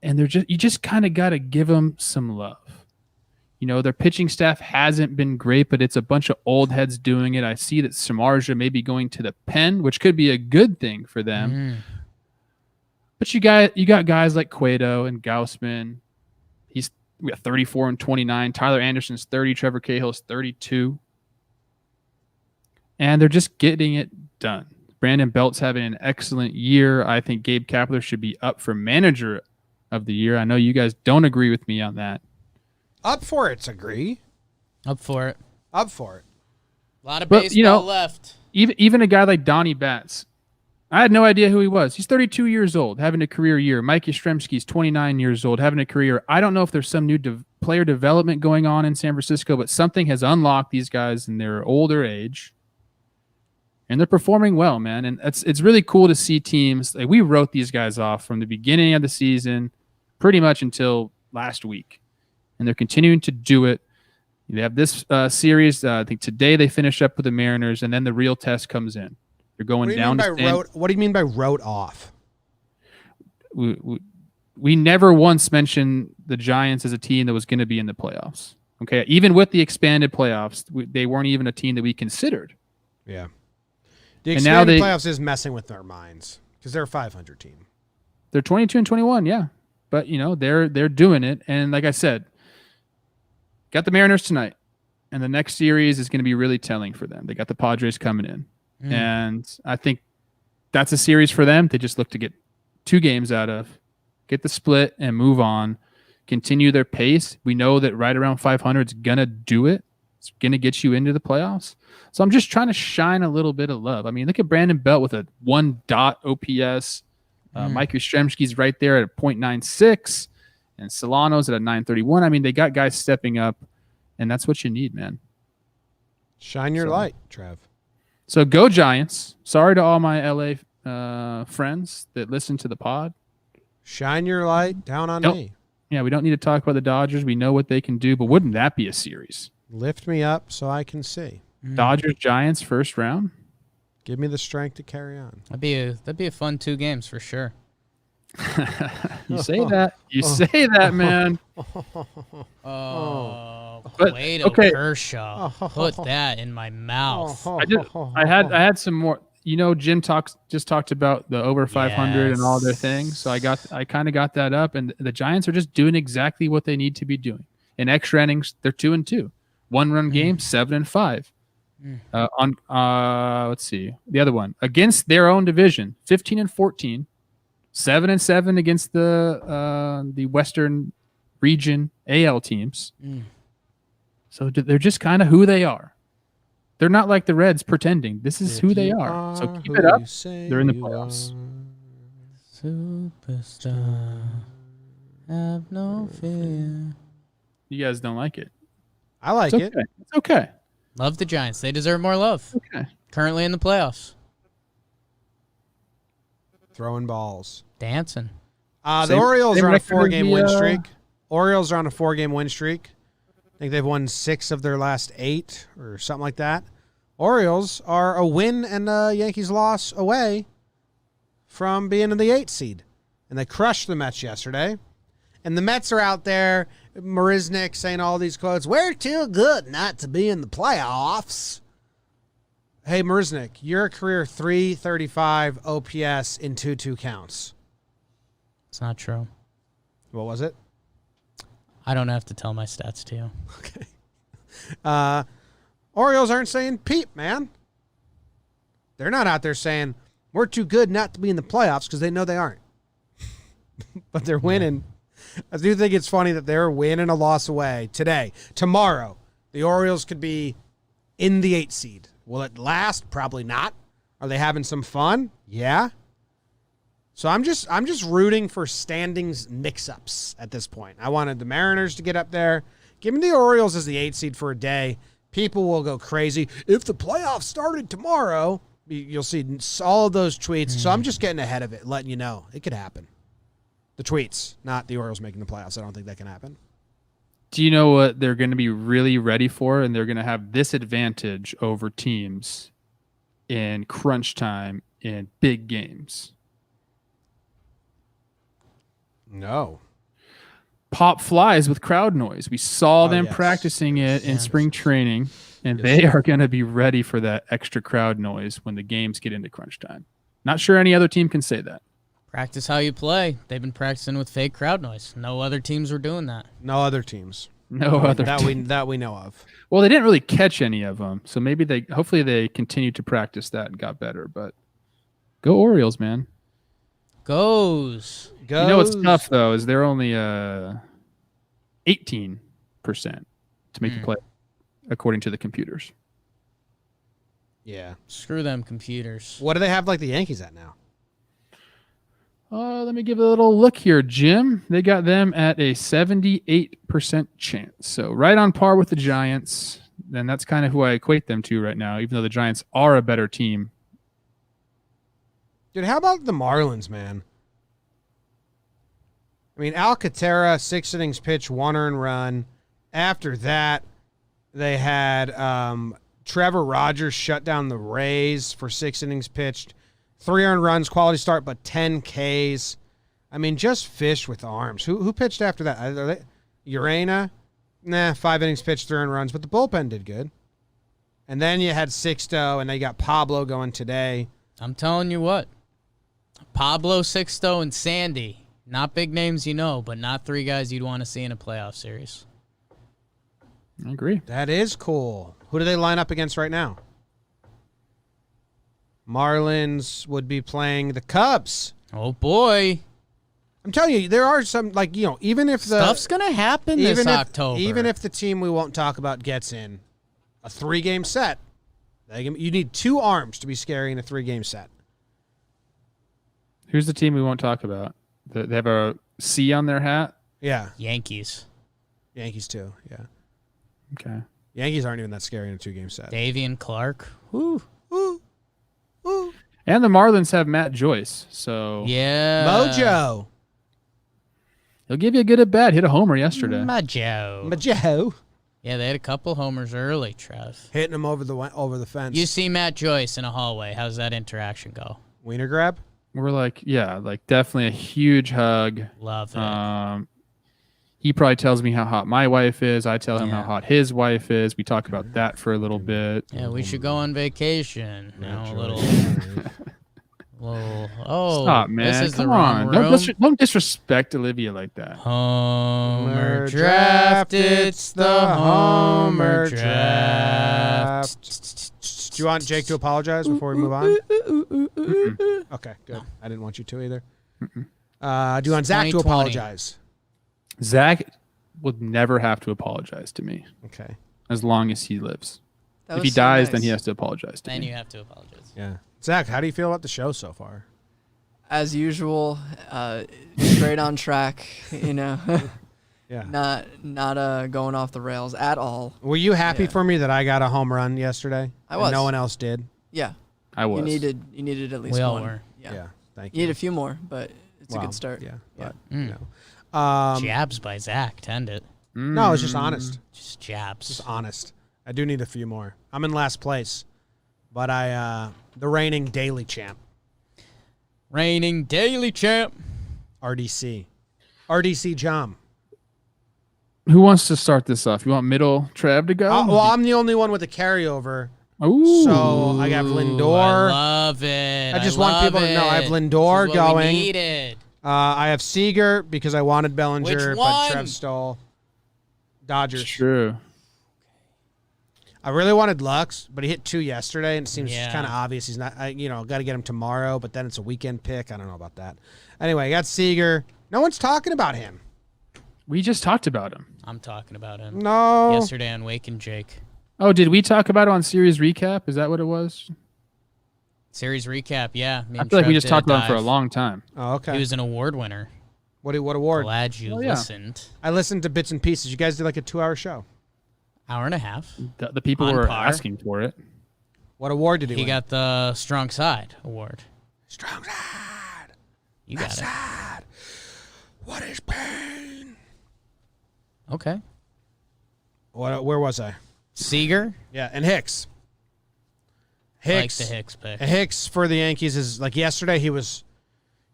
[SPEAKER 3] and you just kind of got to give them some love. You know, their pitching staff hasn't been great, but it's a bunch of old heads doing it. I see that Samardzija may be going to the pen, which could be a good thing for them. But you got guys like Cueto and Gaussman. We got 34 and 29. Tyler Anderson's 30. Trevor Cahill's 32. And they're just getting it done. Brandon Belt's having an excellent year. I think Gabe Kapler should be up for manager of the year. I know you guys don't agree with me on that.
[SPEAKER 1] Up for it, agree.
[SPEAKER 2] Up for it.
[SPEAKER 1] Up for it.
[SPEAKER 2] A lot of
[SPEAKER 3] But,
[SPEAKER 2] baseball left.
[SPEAKER 3] Even a guy like Donnie Batts, I had no idea who he was. He's 32 years old, having a career year. Mike Yastrzemski's 29 years old, having a career. I don't know if there's some new player development going on in San Francisco, but something has unlocked these guys in their older age. And they're performing well, man. And it's really cool to see teams. Like, we wrote these guys off from the beginning of the season pretty much until last week. And they're continuing to do it. They have this series. I think today they finish up with the Mariners, and then the real test comes in. They're going down to
[SPEAKER 1] what do you mean by wrote off?
[SPEAKER 3] We never once mentioned the Giants as a team that was going to be in the playoffs. Okay, even with the expanded playoffs, they weren't even a team that we considered.
[SPEAKER 1] Yeah. The
[SPEAKER 3] And now
[SPEAKER 1] expanded playoffs is messing with our minds because they're a 500 team.
[SPEAKER 3] They're 22-21, yeah. But, you know, they're doing it. And like I said, got the Mariners tonight. And the next series is going to be really telling for them. They got the Padres coming in. And I think that's a series for them. They just look to get 2 games out of, get the split, and move on. Continue their pace. We know that right around 500 is going to do it. It's going to get you into the playoffs. So I'm just trying to shine a little bit of love. I mean, look at Brandon Belt with a 1 OPS. Mike Yastrzemski's right there at a .96. And Solano's at a 931. I mean, they got guys stepping up, and that's what you need, man.
[SPEAKER 1] Shine your light, Trev.
[SPEAKER 3] So go Giants. Sorry to all my LA friends that listen to the pod.
[SPEAKER 1] Shine your light down on me.
[SPEAKER 3] Yeah, we don't need to talk about the Dodgers. We know what they can do, but wouldn't that be a series?
[SPEAKER 1] Lift me up so I can see.
[SPEAKER 3] Dodgers, Giants, first round.
[SPEAKER 1] Give me the strength to carry on.
[SPEAKER 2] That'd be a fun 2 games for sure.
[SPEAKER 3] You say that. You say that, man. But,
[SPEAKER 2] Cueto
[SPEAKER 3] okay.
[SPEAKER 2] Kershaw. Put that in my mouth.
[SPEAKER 3] I had some more. You know, Jim just talked about the over 500 and all their things. So I kind of got that up, and the Giants are just doing exactly what they need to be doing. In extra innings, they're 2-2. 1-run game, 7-5. Let's see the other one against their own division, 15-14, 7-7 against the Western region AL teams. So they're just kind of who they are. They're not like the Reds pretending. This is who they are. So keep it up. They're in the playoffs.
[SPEAKER 2] Superstar. Have no fear.
[SPEAKER 3] You guys don't like it.
[SPEAKER 1] I like
[SPEAKER 3] It's
[SPEAKER 1] it.
[SPEAKER 3] okay. It's okay.
[SPEAKER 2] Love the Giants. They deserve more love.
[SPEAKER 3] Okay.
[SPEAKER 2] Currently in the playoffs.
[SPEAKER 1] Throwing balls.
[SPEAKER 2] Dancing.
[SPEAKER 1] The
[SPEAKER 3] Same-
[SPEAKER 1] Orioles
[SPEAKER 3] same
[SPEAKER 1] are on a
[SPEAKER 3] record as
[SPEAKER 1] 4-game
[SPEAKER 3] the,
[SPEAKER 1] win streak. Orioles are on a 4-game win streak. I think they've won 6 of their last 8 or something like that. Orioles are a win and a Yankees loss away from being in the 8th seed. And they crushed the Mets yesterday. And the Mets are out there, Marisnik saying all these quotes, "We're too good not to be in the playoffs." Hey, Marisnik, you're a career .335 OPS in 2-2 counts.
[SPEAKER 2] It's not true.
[SPEAKER 1] What was it?
[SPEAKER 2] I don't have to tell my stats to you.
[SPEAKER 1] Okay. Orioles aren't saying peep, man. They're not out there saying, we're too good not to be in the playoffs, because they know they aren't. But they're winning. I do think it's funny that they're winning a loss away today. Tomorrow, the Orioles could be in the 8th seed. Will it last? Probably not. Are they having some fun? Yeah. So I'm just rooting for standings mix-ups at this point. I wanted the Mariners to get up there. Give me the Orioles as the 8th seed for a day. People will go crazy. If the playoffs started tomorrow, you'll see all of those tweets. So I'm just getting ahead of it, letting you know it could happen. The tweets, not the Orioles making the playoffs. I don't think that can happen.
[SPEAKER 3] Do you know what they're going to be really ready for? And they're going to have this advantage over teams in crunch time in big games.
[SPEAKER 1] No.
[SPEAKER 3] Pop flies with crowd noise. We saw them
[SPEAKER 1] yes.
[SPEAKER 3] practicing it in
[SPEAKER 2] Yes.
[SPEAKER 3] spring training, and they are going to be ready for that extra crowd noise when the games get into crunch time. Not sure any other team can say that.
[SPEAKER 2] Practice how you play. They've been practicing with fake crowd noise. No other teams were doing that.
[SPEAKER 1] No other teams.
[SPEAKER 3] No other
[SPEAKER 1] that
[SPEAKER 3] team.
[SPEAKER 1] we know of.
[SPEAKER 3] Well, they didn't really catch any of them, so maybe hopefully they continued to practice that and got better. But go Orioles, man!
[SPEAKER 2] Goes.
[SPEAKER 3] You know what's tough though is they're only 18% to make the play, according to the computers.
[SPEAKER 1] Yeah.
[SPEAKER 2] Screw them computers.
[SPEAKER 1] What do they have like the Yankees at now?
[SPEAKER 3] Let me give it a little look here, Jim. They got them at a 78% chance. So right on par with the Giants. And that's kind of who I equate them to right now, even though the Giants are a better team.
[SPEAKER 1] Dude, how about the Marlins, man? I mean, Alcantara, 6 innings pitched, 1 earned run. After that, they had Trevor Rogers shut down the Rays for 6 innings pitched. 3 earned runs, quality start, but 10 Ks. I mean, just fish with arms. Who pitched after that? Are they, Urena? Nah, 5 innings pitched, 3 earned runs, but the bullpen did good. And then you had Sixto, and they got Pablo going today.
[SPEAKER 2] I'm telling you what. Pablo, Sixto, and Sandy. Not big names, you know, but not 3 guys you'd want to see in a playoff series.
[SPEAKER 3] I agree.
[SPEAKER 1] That is cool. Who do they line up against right now? Marlins would be playing the Cubs.
[SPEAKER 2] Oh, boy.
[SPEAKER 1] I'm telling you, there are some, like, you know, even if the
[SPEAKER 2] Stuff's going to happen this October.
[SPEAKER 1] Even if the team we won't talk about gets in a 3-game set, you need 2 arms to be scary in a 3-game set.
[SPEAKER 3] Here's the team we won't talk about. They have a C on their hat.
[SPEAKER 1] Yeah.
[SPEAKER 2] Yankees.
[SPEAKER 1] Yankees, too. Yeah.
[SPEAKER 3] Okay.
[SPEAKER 1] Yankees aren't even that scary in a 2-game set.
[SPEAKER 2] Davian Clark. Woo.
[SPEAKER 1] Ooh. Ooh.
[SPEAKER 3] And the Marlins have Matt Joyce. So
[SPEAKER 2] Yeah.
[SPEAKER 1] Mojo.
[SPEAKER 3] he'll give you a good at bat. Hit a homer yesterday.
[SPEAKER 1] Mojo.
[SPEAKER 2] Yeah, they had a couple homers early, Trev.
[SPEAKER 1] Hitting him over the fence.
[SPEAKER 2] You see Matt Joyce in a hallway. How's that interaction go?
[SPEAKER 1] Wiener grab?
[SPEAKER 3] We're like, definitely a huge hug.
[SPEAKER 2] Love it.
[SPEAKER 3] He probably tells me how hot my wife is. I tell him
[SPEAKER 2] Yeah.
[SPEAKER 3] how hot his wife is. We talk about that for a little bit.
[SPEAKER 2] Yeah, we should go on vacation. You know, a little. Oh,
[SPEAKER 3] Stop, man.
[SPEAKER 2] This is
[SPEAKER 3] Come
[SPEAKER 2] the wrong
[SPEAKER 3] on.
[SPEAKER 2] room.
[SPEAKER 3] Don't disrespect Olivia like that.
[SPEAKER 2] Homer draft. It's the Homer draft.
[SPEAKER 1] Do you want Jake to apologize before we move on? Okay, good. I didn't want you to either. Do you want Zach to
[SPEAKER 2] 2020.
[SPEAKER 1] apologize?
[SPEAKER 3] Zach would never have to apologize to me
[SPEAKER 1] Okay.
[SPEAKER 3] as long as he lives.
[SPEAKER 4] That
[SPEAKER 3] If
[SPEAKER 4] was
[SPEAKER 3] he
[SPEAKER 4] so
[SPEAKER 3] dies,
[SPEAKER 4] nice.
[SPEAKER 3] then he has to apologize to
[SPEAKER 2] Then
[SPEAKER 3] me.
[SPEAKER 2] you have to apologize.
[SPEAKER 1] Yeah. Zach, how do you feel about the show so far?
[SPEAKER 4] as usual, straight on track.
[SPEAKER 1] Yeah.
[SPEAKER 4] Not going off the rails at all.
[SPEAKER 1] Were you happy
[SPEAKER 4] Yeah.
[SPEAKER 1] for me that I got a home run yesterday?
[SPEAKER 4] I
[SPEAKER 1] and
[SPEAKER 4] was.
[SPEAKER 1] no one else did.
[SPEAKER 4] Yeah.
[SPEAKER 3] I was.
[SPEAKER 4] You needed at least
[SPEAKER 2] We all
[SPEAKER 4] one.
[SPEAKER 2] were.
[SPEAKER 4] Yeah.
[SPEAKER 1] Thank
[SPEAKER 4] You
[SPEAKER 1] you.
[SPEAKER 4] need a few more, but it's a
[SPEAKER 1] Well,
[SPEAKER 4] good start.
[SPEAKER 1] Yeah.
[SPEAKER 4] Yeah.
[SPEAKER 1] But, you know.
[SPEAKER 2] Jabs by Zach, tend it.
[SPEAKER 1] No, it's just honest.
[SPEAKER 2] Just jabs.
[SPEAKER 1] Just honest. I do need a few more. I'm in last place, but the reigning daily champ,
[SPEAKER 2] Reigning daily champ.
[SPEAKER 1] RDC Jom.
[SPEAKER 3] Who wants to start this off? You want middle Trev to go?
[SPEAKER 1] Well, I'm the only one with a carryover,
[SPEAKER 3] Ooh.
[SPEAKER 1] so I got
[SPEAKER 2] I
[SPEAKER 1] Lindor.
[SPEAKER 2] love it.
[SPEAKER 1] I just want people to know I have Lindor
[SPEAKER 2] This is what we
[SPEAKER 1] going.
[SPEAKER 2] needed.
[SPEAKER 1] I have Seager because I wanted Bellinger,
[SPEAKER 2] Which
[SPEAKER 1] but
[SPEAKER 2] one?
[SPEAKER 1] Trev stole. Dodgers.
[SPEAKER 3] True.
[SPEAKER 1] I really wanted Lux, but he hit 2 yesterday, and it seems
[SPEAKER 2] Yeah.
[SPEAKER 1] kind of obvious he's not. Got to get him tomorrow, but then it's a weekend pick. I don't know about that. Anyway, I got Seager. No one's talking about him.
[SPEAKER 3] We just talked about him.
[SPEAKER 2] I'm talking about him.
[SPEAKER 1] No.
[SPEAKER 2] Yesterday on Wake and Jake.
[SPEAKER 3] Oh, did we talk about it on series recap? Is that what it was?
[SPEAKER 2] Series recap, yeah. Me
[SPEAKER 3] I
[SPEAKER 2] and
[SPEAKER 3] feel like we
[SPEAKER 2] Trev
[SPEAKER 3] just
[SPEAKER 2] did
[SPEAKER 3] talked about it for a
[SPEAKER 2] dive.
[SPEAKER 3] long time.
[SPEAKER 1] Oh, okay.
[SPEAKER 2] He was an award winner.
[SPEAKER 1] What award?
[SPEAKER 2] Glad you
[SPEAKER 3] Oh, yeah.
[SPEAKER 2] listened.
[SPEAKER 1] I listened to bits and pieces. You guys did like a 2-hour show.
[SPEAKER 2] Hour and a half.
[SPEAKER 3] The people
[SPEAKER 2] On
[SPEAKER 3] were
[SPEAKER 2] par.
[SPEAKER 3] asking for it.
[SPEAKER 1] What award did he
[SPEAKER 2] He
[SPEAKER 1] win?
[SPEAKER 2] got the Strong Side Award.
[SPEAKER 1] Strong Side.
[SPEAKER 2] You got it.
[SPEAKER 1] Side. What is pain?
[SPEAKER 2] Okay.
[SPEAKER 1] Where was I?
[SPEAKER 2] Seager.
[SPEAKER 1] Yeah, and Hicks.
[SPEAKER 2] Like the Hicks pick.
[SPEAKER 1] Hicks for the Yankees is like yesterday.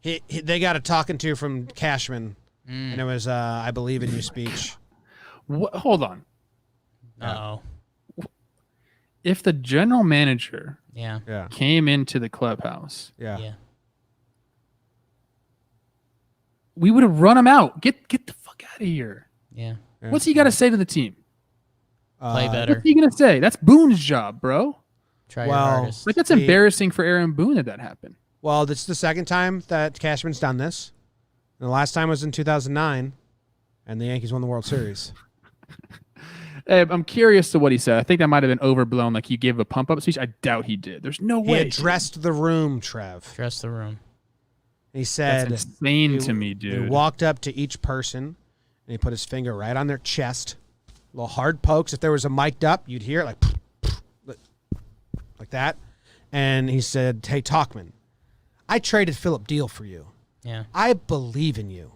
[SPEAKER 1] They got a talking to from Cashman, and it was "I believe in you" speech.
[SPEAKER 3] Hold on.
[SPEAKER 2] Oh.
[SPEAKER 3] If the general manager
[SPEAKER 2] Yeah.
[SPEAKER 1] Yeah,
[SPEAKER 3] came into the clubhouse,
[SPEAKER 1] yeah.
[SPEAKER 2] Yeah.
[SPEAKER 3] we would have run him out. Get the fuck out of here.
[SPEAKER 2] Yeah.
[SPEAKER 1] Yeah.
[SPEAKER 3] What's he got to say to the team?
[SPEAKER 2] Play better.
[SPEAKER 3] What's he going to say? That's Boone's job, bro.
[SPEAKER 2] Try
[SPEAKER 1] Well,
[SPEAKER 2] your hardest.
[SPEAKER 3] Like, that's
[SPEAKER 1] He-
[SPEAKER 3] embarrassing for Aaron Boone that happened.
[SPEAKER 1] Well, this is the second time that Cashman's done this. And the last time was in 2009, and the Yankees won the World Series.
[SPEAKER 3] Hey, I'm curious to what he said. I think that might have been overblown. Like, he gave a pump-up speech. I doubt he did. There's no
[SPEAKER 1] He
[SPEAKER 3] way.
[SPEAKER 1] addressed the room, Trev.
[SPEAKER 2] Dress the room.
[SPEAKER 1] He said,
[SPEAKER 3] That's insane
[SPEAKER 1] he-
[SPEAKER 3] to me,
[SPEAKER 1] He
[SPEAKER 3] dude.
[SPEAKER 1] walked up to each person, and he put his finger right on their chest. Little hard pokes. If there was a mic'd up, you'd hear it like that. And he said, "Hey, Talkman, I traded Philip Deal for you.
[SPEAKER 2] Yeah.
[SPEAKER 1] I believe in you.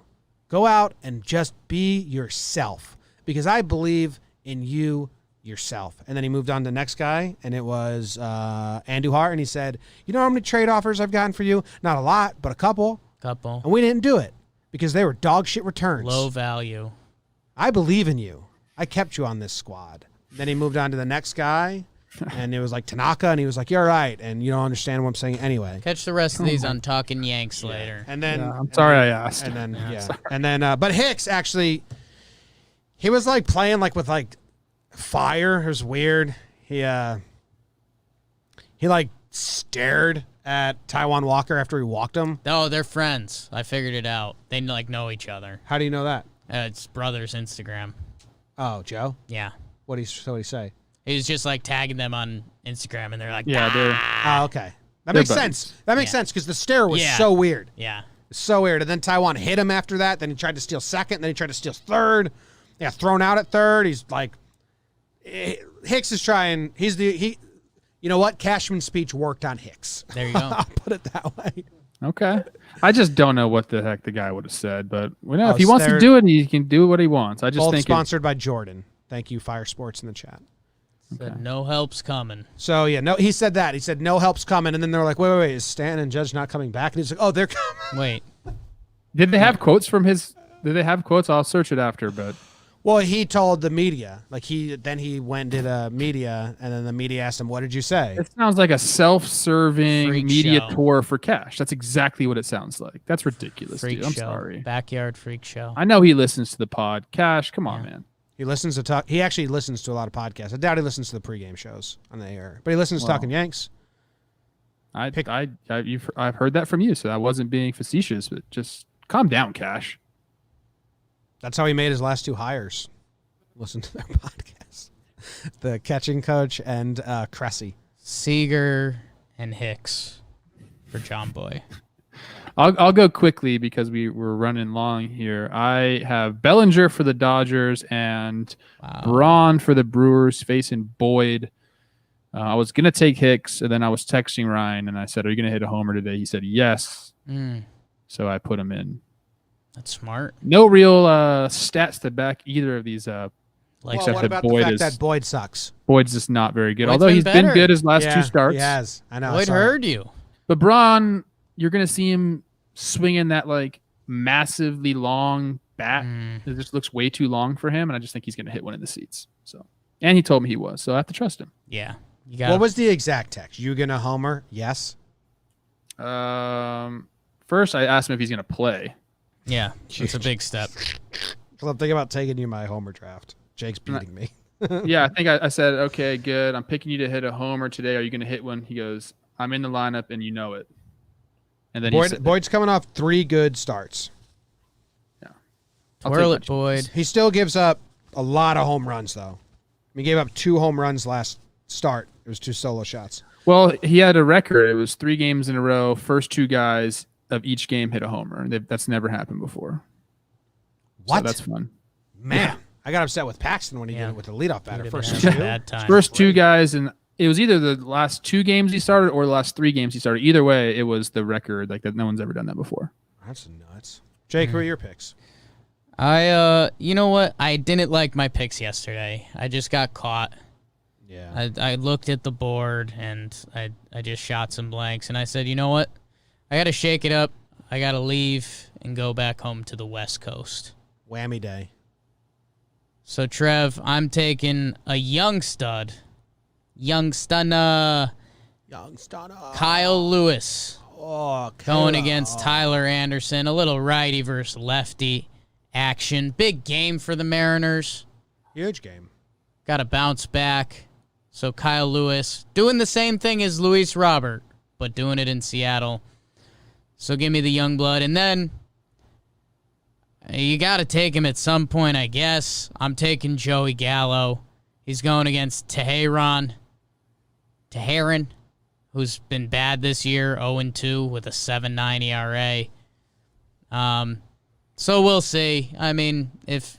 [SPEAKER 1] Go out and just be yourself because I believe in you yourself." And then he moved on to the next guy, and it was Andujar, and he said, "You know how many trade offers I've gotten for you? Not a lot, but a couple.
[SPEAKER 2] Couple.
[SPEAKER 1] And we didn't do it because they were dog shit returns.
[SPEAKER 2] Low value.
[SPEAKER 1] I believe in you. I kept you on this squad." Then he moved on to the next guy, and it was like Tanaka, and he was like, "You're right, and you don't understand what I'm saying anyway."
[SPEAKER 2] Catch the rest of these on Talkin' Yanks later.
[SPEAKER 1] And then
[SPEAKER 3] I'm sorry I asked.
[SPEAKER 1] And then
[SPEAKER 2] Yeah,
[SPEAKER 1] and then but Hicks actually, he was like playing like with like fire. It was weird. He like stared at Taiwan Walker after he walked him.
[SPEAKER 2] Oh, they're friends. I figured it out. They like know each other.
[SPEAKER 1] How do you know that?
[SPEAKER 2] It's brother's Instagram.
[SPEAKER 1] Oh, Joe.
[SPEAKER 2] Yeah.
[SPEAKER 1] What did he say?
[SPEAKER 2] He was just like tagging them on Instagram, and they're like,
[SPEAKER 3] Yeah, they're
[SPEAKER 1] Oh, okay. That
[SPEAKER 3] They're
[SPEAKER 1] makes
[SPEAKER 3] buddies.
[SPEAKER 1] sense. That makes
[SPEAKER 2] Yeah.
[SPEAKER 1] sense because the stare was
[SPEAKER 2] Yeah.
[SPEAKER 1] so weird.
[SPEAKER 2] yeah.
[SPEAKER 1] So weird. And then Taiwan hit him after that. Then he tried to steal second. Then he tried to steal third. Yeah, thrown out at third. He's like, Hicks is trying. You know what? Cashman's speech worked on Hicks.
[SPEAKER 2] There you go.
[SPEAKER 1] I'll put it that way.
[SPEAKER 3] okay. I just don't know what the heck the guy would have said, but we know
[SPEAKER 1] Oh,
[SPEAKER 3] if he wants to
[SPEAKER 1] they're-
[SPEAKER 3] do it, he can do what he wants. I just
[SPEAKER 1] Both
[SPEAKER 3] think
[SPEAKER 1] sponsored by Jordan. Thank you, Fire Sports in the chat.
[SPEAKER 2] Said no help's coming.
[SPEAKER 1] So yeah, no, he said that. He said no help's coming, and then they're like, wait, is Stanton and Judge not coming back? And he's like, oh, they're coming.
[SPEAKER 2] Wait.
[SPEAKER 3] did they have quotes from his? Did they have quotes? I'll search it after, but
[SPEAKER 1] Well, he told the media. Like he went and did a media, and then the media asked him, "What did you say?"
[SPEAKER 3] it sounds like a self-serving
[SPEAKER 2] Freak
[SPEAKER 3] media
[SPEAKER 2] show.
[SPEAKER 3] tour for cash. That's exactly what it sounds like. That's ridiculous,
[SPEAKER 2] Freak
[SPEAKER 3] dude. I'm
[SPEAKER 2] show.
[SPEAKER 3] sorry.
[SPEAKER 2] Backyard freak show.
[SPEAKER 3] I know he listens to the pod. Cash, come on,
[SPEAKER 2] Yeah.
[SPEAKER 3] man.
[SPEAKER 1] He listens to talk. He actually listens to a lot of podcasts. I doubt he listens to the pregame shows on the air, but he listens to
[SPEAKER 3] Wow.
[SPEAKER 1] Talking Yanks.
[SPEAKER 3] I've heard that from you, so I wasn't being facetious, but just calm down, Cash.
[SPEAKER 1] That's how he made his last 2 hires. Listen to their podcasts. The catching coach and Cressy.
[SPEAKER 2] Seager and Hicks for John Boy.
[SPEAKER 3] I'll go quickly because we're running long here. I have Bellinger for the Dodgers and Braun for the Brewers facing Boyd. I was going to take Hicks, and then I was texting Ryan, and I said, are you going to hit a homer today? He said, yes. So I put him in.
[SPEAKER 2] That's smart.
[SPEAKER 3] No real stats to back either of these up.
[SPEAKER 1] What about the fact that Boyd sucks?
[SPEAKER 3] Boyd's just not very good.
[SPEAKER 2] Boyd's
[SPEAKER 3] Although
[SPEAKER 2] been
[SPEAKER 3] been
[SPEAKER 2] better.
[SPEAKER 3] good his last two starts.
[SPEAKER 1] He has. I know.
[SPEAKER 2] Boyd heard you.
[SPEAKER 3] But Braun, you're going to see him swinging that like massively long bat. It just looks way too long for him, and I just think he's going to hit one in the seats. So, and he told me he was, so I have to trust him.
[SPEAKER 2] Yeah.
[SPEAKER 1] What was the exact text? You going to homer? Yes.
[SPEAKER 3] First, I asked him if he's going to play.
[SPEAKER 2] Yeah, it's a big step.
[SPEAKER 1] Well, I'm thinking about taking you my homer draft. Jake's beating me.
[SPEAKER 3] Yeah, I think I said, okay, good. I'm picking you to hit a homer today. Are you going to hit one? He goes, I'm in the lineup, and you know it. And then
[SPEAKER 1] Boyd's coming off 3 good starts.
[SPEAKER 3] Yeah,
[SPEAKER 2] Twirl it, Boyd.
[SPEAKER 1] He still gives up a lot of home runs, though. He gave up 2 home runs last start. It was 2 solo shots.
[SPEAKER 3] Well, he had a record. It was 3 games in a row. First 2 guys of each game hit a homer. That's never happened before.
[SPEAKER 1] What?
[SPEAKER 3] So that's fun.
[SPEAKER 1] Man, I got upset with Paxton when he did it with the leadoff batter.
[SPEAKER 3] First 2 guys, and it was either the last 2 games he started or the last 3 games he started. Either way, it was the record. Like that, no one's ever done that before.
[SPEAKER 1] That's nuts. Jake, who are your picks?
[SPEAKER 2] You know what? I didn't like my picks yesterday. I just got caught.
[SPEAKER 1] Yeah.
[SPEAKER 2] I looked at the board and I just shot some blanks and I said, you know what? I got to shake it up. I got to leave and go back home to the West Coast.
[SPEAKER 1] Whammy day.
[SPEAKER 2] So, Trev, I'm taking a young stunner, Kyle Lewis. Going against Tyler Anderson. A little righty versus lefty action. Big game for the Mariners.
[SPEAKER 1] Huge game.
[SPEAKER 2] Got to bounce back. So Kyle Lewis doing the same thing as Luis Robert, but doing it in Seattle. So give me the young blood. And then you got to take him at some point, I guess. I'm taking Joey Gallo. He's going against Teheran, who's been bad this year, 0-2 with a 7.9 ERA. So we'll see. I mean, if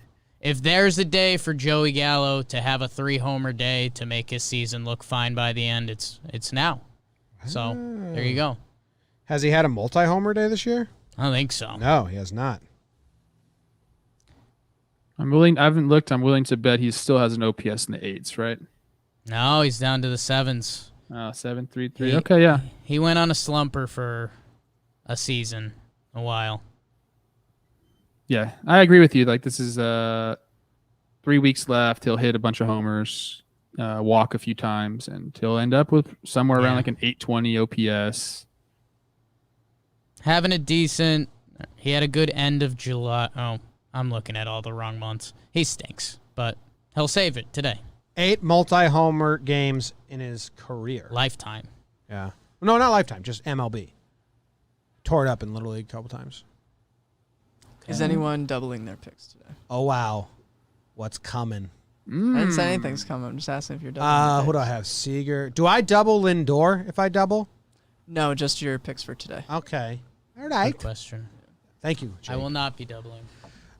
[SPEAKER 2] there's a day for Joey Gallo to have a 3-homer day to make his season look fine by the end, it's now. So there you go.
[SPEAKER 1] Has he had a multi-homer day this year?
[SPEAKER 2] I don't think so.
[SPEAKER 1] No, he has not.
[SPEAKER 3] I haven't looked. I'm willing to bet he still has an OPS in the 8s, right?
[SPEAKER 2] No, he's down to the 7s.
[SPEAKER 3] 7.33. Okay, yeah.
[SPEAKER 2] He went on a slumper for a season, a while.
[SPEAKER 3] Yeah, I agree with you. Like, this is 3 weeks left. He'll hit a bunch of homers, walk a few times, and he'll end up with somewhere around like an 820 OPS.
[SPEAKER 2] Having a decent... He had a good end of July. Oh, I'm looking at all the wrong months. He stinks, but he'll save it today.
[SPEAKER 1] 8 multi-homer games in his career.
[SPEAKER 2] Lifetime.
[SPEAKER 1] Yeah. No, not lifetime, just MLB. Tore it up in Little League a couple times.
[SPEAKER 4] Is anyone doubling their picks today?
[SPEAKER 1] Oh, wow. What's coming?
[SPEAKER 4] I didn't say anything's coming. I'm just asking if you're doubling.
[SPEAKER 1] Who do I have? Seager. Do I double Lindor if I double?
[SPEAKER 4] No, just your picks for today.
[SPEAKER 1] Okay. All right.
[SPEAKER 2] Good question.
[SPEAKER 1] Thank you, Jake.
[SPEAKER 2] I will not be doubling.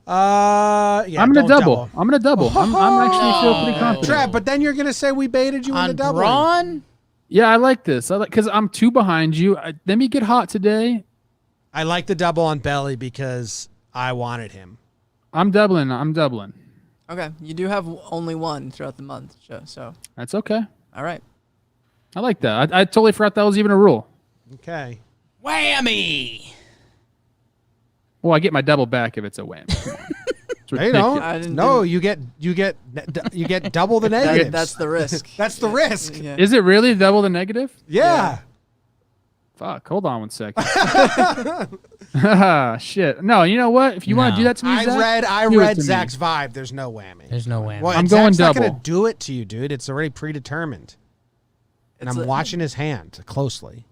[SPEAKER 1] Yeah,
[SPEAKER 3] I'm gonna double. I'm gonna double. I'm actually feel pretty confident.
[SPEAKER 1] Trev, but then you're gonna say we baited you into doubling.
[SPEAKER 2] Braun?
[SPEAKER 3] Yeah, I like this. Because I'm 2 behind you. Let me get hot today.
[SPEAKER 1] I like the double on Belly because I wanted him.
[SPEAKER 3] I'm doubling.
[SPEAKER 4] Okay, you do have only one throughout the month, so
[SPEAKER 3] That's okay.
[SPEAKER 4] all right.
[SPEAKER 3] I like that. I totally forgot that was even a rule.
[SPEAKER 1] Okay.
[SPEAKER 2] Whammy!
[SPEAKER 3] Well, I get my double back if it's a win.
[SPEAKER 1] You don't. No, you get double the negative.
[SPEAKER 4] That's the risk.
[SPEAKER 1] That's the risk.
[SPEAKER 4] Yeah.
[SPEAKER 3] Is it really double the negative?
[SPEAKER 1] Yeah.
[SPEAKER 3] Fuck. Hold on 1 second. Shit. No, you know what? If you want to do that to me, Zach,
[SPEAKER 1] I read Zach's vibe. There's no whammy.
[SPEAKER 2] There's no whammy.
[SPEAKER 1] Well,
[SPEAKER 3] I'm
[SPEAKER 1] Zach's
[SPEAKER 3] going
[SPEAKER 1] not
[SPEAKER 3] double.
[SPEAKER 1] gonna do it to you, dude. It's already predetermined. And I'm watching his hand closely.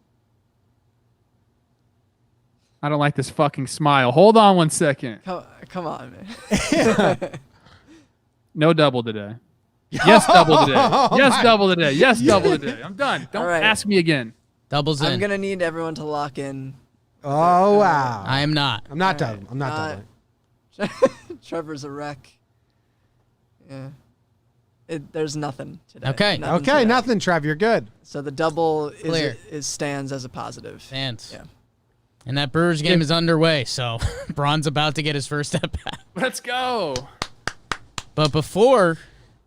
[SPEAKER 3] I don't like this fucking smile. Hold on 1 second.
[SPEAKER 4] Come on, man.
[SPEAKER 3] No double today. Yes, double today. Yes, double today. Yes, double today. I'm done. Don't ask me again.
[SPEAKER 2] Doubles in.
[SPEAKER 4] I'm going to need everyone to lock in
[SPEAKER 1] Oh, wow.
[SPEAKER 2] I am not.
[SPEAKER 1] I'm not
[SPEAKER 4] All
[SPEAKER 1] done.
[SPEAKER 4] right.
[SPEAKER 1] I'm not done.
[SPEAKER 4] Trevor's a wreck. Yeah. There's nothing today.
[SPEAKER 2] Okay.
[SPEAKER 1] Okay,
[SPEAKER 4] today.
[SPEAKER 1] nothing, Trev. You're good.
[SPEAKER 4] So the double
[SPEAKER 2] Clear.
[SPEAKER 4] stands as a positive.
[SPEAKER 2] Fans.
[SPEAKER 4] Yeah.
[SPEAKER 2] And that Brewers game is underway, so Braun's about to get his first at bat.
[SPEAKER 3] Let's go.
[SPEAKER 2] But before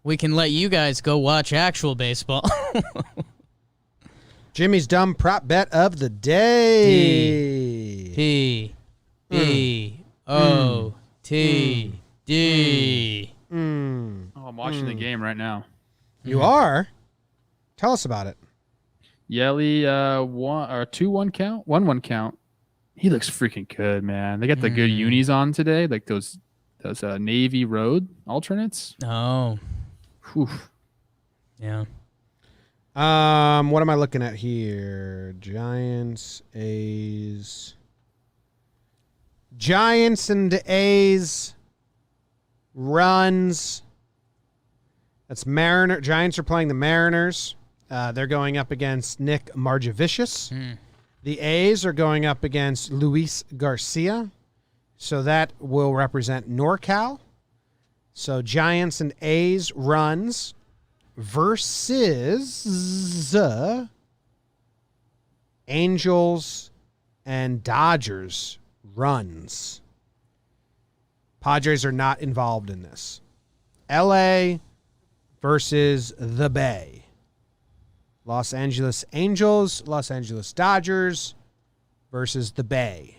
[SPEAKER 2] we can let you guys go watch actual baseball,
[SPEAKER 1] Jimmy's dumb prop bet of the day.
[SPEAKER 2] P-O-T-D.
[SPEAKER 3] Oh, I'm watching the game right now.
[SPEAKER 1] You are? Tell us about it.
[SPEAKER 3] Yelly, 2-1 count, 1-1 count. He looks freaking good, man. They got the good unis on today, like those Navy Road alternates.
[SPEAKER 2] Oh.
[SPEAKER 3] Whew.
[SPEAKER 2] Yeah.
[SPEAKER 1] What am I looking at here? Giants, A's. Giants and A's runs. That's Mariner. Giants are playing the Mariners. They're going up against Nick Margevicius. The A's are going up against Luis Garcia. So that will represent NorCal. So Giants and A's runs versus Angels and Dodgers runs. Padres are not involved in this. LA versus the Bay. Los Angeles Angels, Los Angeles Dodgers versus the Bay.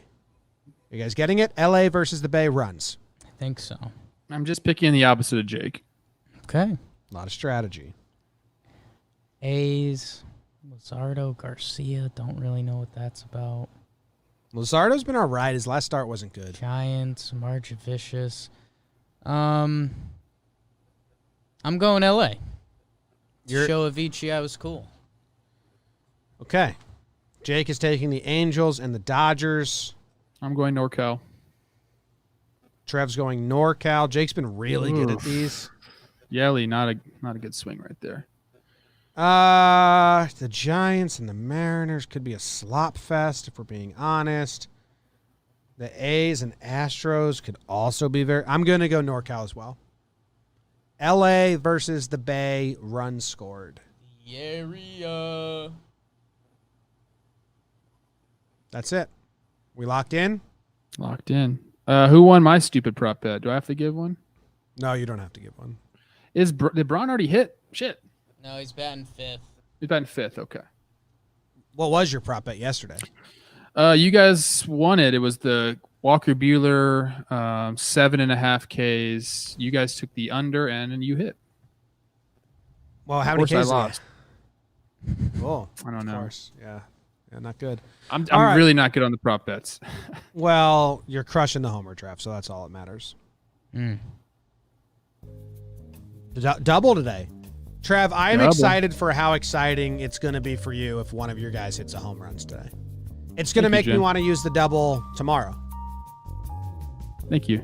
[SPEAKER 1] You guys getting it? LA versus the Bay runs.
[SPEAKER 2] I think so.
[SPEAKER 3] I'm just picking the opposite of Jake.
[SPEAKER 2] Okay.
[SPEAKER 1] A lot of strategy.
[SPEAKER 2] A's, Luzardo, Garcia. Don't really know what that's about.
[SPEAKER 1] Luzardo's been all right. His last start wasn't good.
[SPEAKER 2] Giants, Margevicius. I'm going LA. Show Avicii, I was cool.
[SPEAKER 1] Okay. Jake is taking the Angels and the Dodgers.
[SPEAKER 3] I'm going NorCal.
[SPEAKER 1] Trev's going NorCal. Jake's been really good at these.
[SPEAKER 3] Yelly, not a good swing right there.
[SPEAKER 1] The Giants and the Mariners could be a slop fest if we're being honest. The A's and Astros could also be very... I'm going to go NorCal as well. LA versus the Bay, runs scored.
[SPEAKER 2] Area.
[SPEAKER 1] That's it. We locked in?
[SPEAKER 3] Locked in. Who won my stupid prop bet? Do I have to give one?
[SPEAKER 1] No, you don't have to give one.
[SPEAKER 3] Did Braun already hit? Shit.
[SPEAKER 2] No, he's batting fifth.
[SPEAKER 3] He's batting fifth. Okay.
[SPEAKER 1] What was your prop bet yesterday?
[SPEAKER 3] You guys won it. It was the Walker Buehler 7.5 Ks. You guys took the under and you hit.
[SPEAKER 1] Well, how many
[SPEAKER 3] Of course
[SPEAKER 1] Ks?
[SPEAKER 3] I lost.
[SPEAKER 1] Oh,
[SPEAKER 3] I don't know.
[SPEAKER 1] Of course. Yeah, not good.
[SPEAKER 3] I'm
[SPEAKER 1] All right.
[SPEAKER 3] really not good on the prop bets.
[SPEAKER 1] Well, you're crushing the homer draft, so that's all that matters. Double today. Trev, I am
[SPEAKER 3] Double.
[SPEAKER 1] excited for how exciting it's going to be for you if one of your guys hits a home runs today. It's going to make me want to use the double tomorrow.
[SPEAKER 3] Thank you.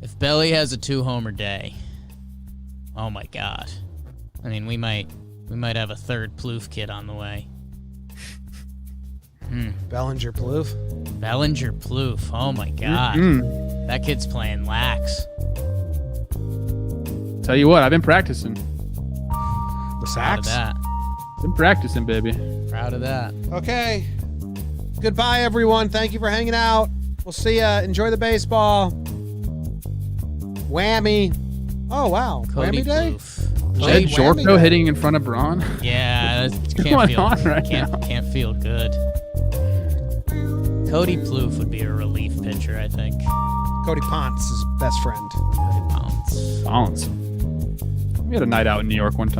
[SPEAKER 2] If Belly has a 2-homer day, oh my God. I mean, we might have a third Plouffe kid on the way.
[SPEAKER 1] Bellinger Plouffe.
[SPEAKER 2] Bellinger Plouffe. Oh my God. That kid's playing lax.
[SPEAKER 3] Tell you what, I've been practicing.
[SPEAKER 1] The
[SPEAKER 2] Proud of
[SPEAKER 1] sacks.
[SPEAKER 2] that.
[SPEAKER 3] Been practicing, baby.
[SPEAKER 2] Proud of that.
[SPEAKER 1] Okay. Goodbye, everyone. Thank you for hanging out. We'll see ya. Enjoy the baseball. Whammy. Oh, wow.
[SPEAKER 2] Cody
[SPEAKER 1] Whammy day?
[SPEAKER 2] Plouffe.
[SPEAKER 3] Is
[SPEAKER 1] Hey,
[SPEAKER 3] that
[SPEAKER 1] whammy
[SPEAKER 3] Jorko
[SPEAKER 1] day.
[SPEAKER 3] hitting in front of Braun?
[SPEAKER 2] Yeah, that
[SPEAKER 3] What's
[SPEAKER 2] can't
[SPEAKER 3] going
[SPEAKER 2] feel
[SPEAKER 3] on right now?
[SPEAKER 2] can't feel good. Cody Plouffe would be a relief pitcher, I think.
[SPEAKER 1] Cody Ponce, his best friend.
[SPEAKER 2] Cody Pounce.
[SPEAKER 3] Bounce. We had a night out in New York one time.